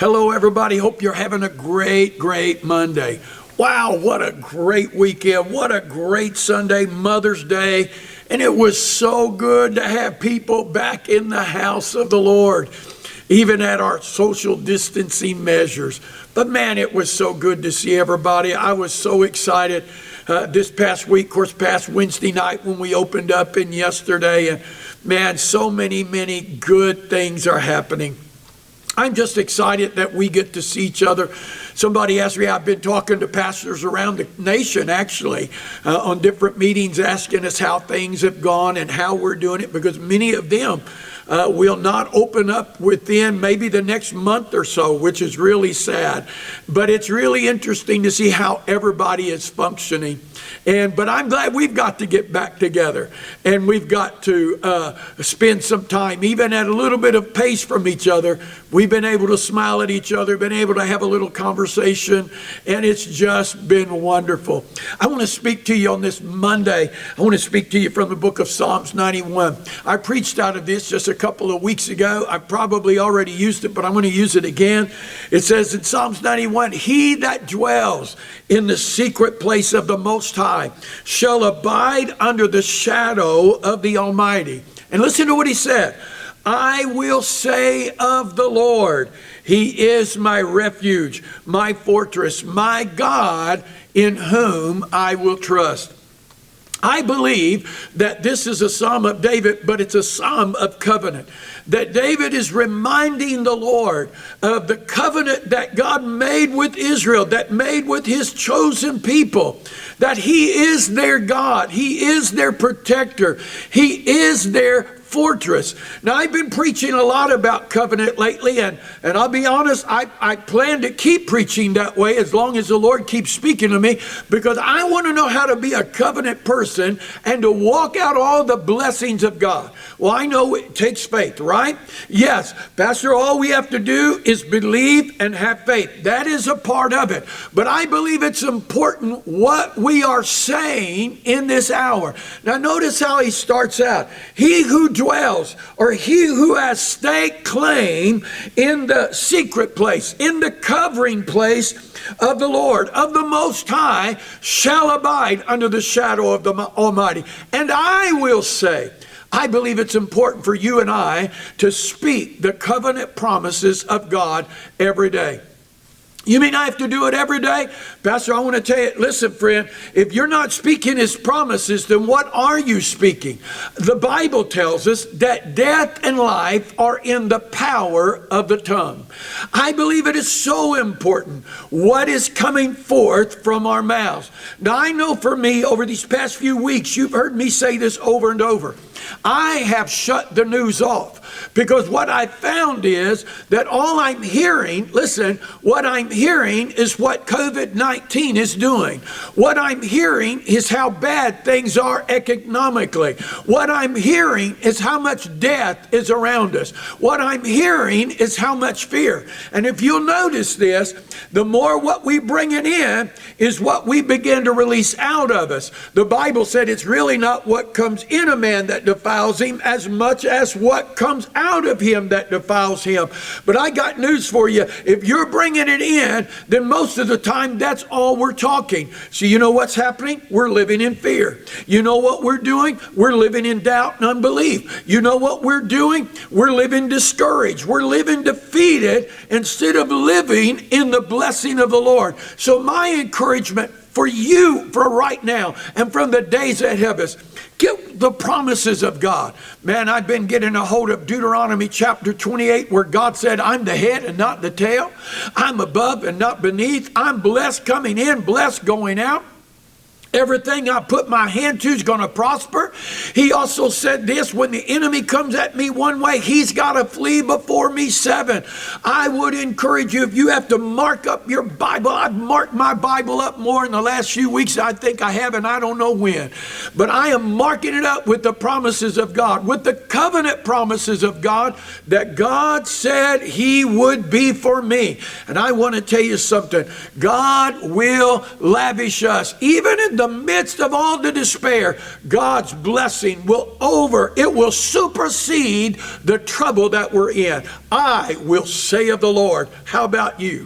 Hello, everybody. Hope you're having a great Monday. Wow, what a great weekend. What a great Sunday, Mother's Day. And it was so good to have people back in the house of the Lord, even at our social distancing measures. But man, it was so good to see everybody. I was so excited this past week, of course, past Wednesday night when we opened up and yesterday. And man, so many good things are happening. I'm just excited that we get to see each other. Somebody asked me, I've been talking to pastors around the nation, actually, on different meetings, asking us how things have gone and how we're doing it, because many of them will not open up within maybe the next month or so, which is really sad. But it's really interesting to see how everybody is functioning. But I'm glad we've got to get back together, and we've got to spend some time, even at a little bit of pace from each other. We've been able to smile at each other, been able to have a little conversation, and it's just been wonderful. I want to speak to you on this Monday. I want to speak to you from the book of Psalms 91. I preached out of this just a couple of weeks ago. I probably already used it, but I'm going to use it again. It says in Psalms 91, "He that dwells in the secret place of the Most High shall abide under the shadow of the Almighty." And listen to what he said. "I will say of the Lord, He is my refuge, my fortress, my God, in whom I will trust." I believe that this is a psalm of David, but it's a psalm of covenant. That David is reminding the Lord of the covenant that God made with Israel, that made with his chosen people, that he is their God, he is their protector, he is their fortress. Now, I've been preaching a lot about covenant lately, and I'll be honest, I plan to keep preaching that way as long as the Lord keeps speaking to me, because I want to know how to be a covenant person and to walk out all the blessings of God. Well, I know it takes faith, right? Yes, Pastor, all we have to do is believe and have faith. That is a part of it. But I believe it's important what we are saying in this hour. Now, notice how he starts out. He who dwells, or he who has stake claim in the secret place, in the covering place of the Lord, of the Most High, shall abide under the shadow of the Almighty. And I will say, I believe it's important for you and I to speak the covenant promises of God every day. You mean I have to do it every day? Pastor, I want to tell you, listen, friend, if you're not speaking his promises, then what are you speaking? The Bible tells us that death and life are in the power of the tongue. I believe it is so important what is coming forth from our mouths. Now, I know for me, over these past few weeks, you've heard me say this over and over. I have shut the news off, because what I found is that all I'm hearing, listen, what I'm hearing is what COVID-19 is doing. What I'm hearing is how bad things are economically. What I'm hearing is how much death is around us. What I'm hearing is how much fear. And if you'll notice this, the more what we bring it in is what we begin to release out of us. The Bible said it's really not what comes in a man that defiles him as much as what comes out of him that defiles him. But I got news for you. If you're bringing it in, then most of the time that's all we're talking. So you know what's happening? We're living in fear. You know what we're doing? We're living in doubt and unbelief. You know what we're doing? We're living discouraged. We're living defeated instead of living in the blessing of the Lord. So my encouragement for you, for right now, and from the days ahead of us, get the promises of God. Man, I've been getting a hold of Deuteronomy chapter 28, where God said, I'm the head and not the tail. I'm above and not beneath. I'm blessed coming in, blessed going out. Everything I put my hand to is going to prosper. He also said this, when the enemy comes at me one way, he's got to flee before me seven. I would encourage you, if you have to mark up your Bible, I've marked my Bible up more in the last few weeks. I think I have, and I don't know when. But I am marking it up with the promises of God, with the covenant promises of God, that God said he would be for me. And I want to tell you something. God will lavish us, even in the the midst of all the despair, God's blessing will supersede the trouble that we're in. I will say of the Lord. How about you?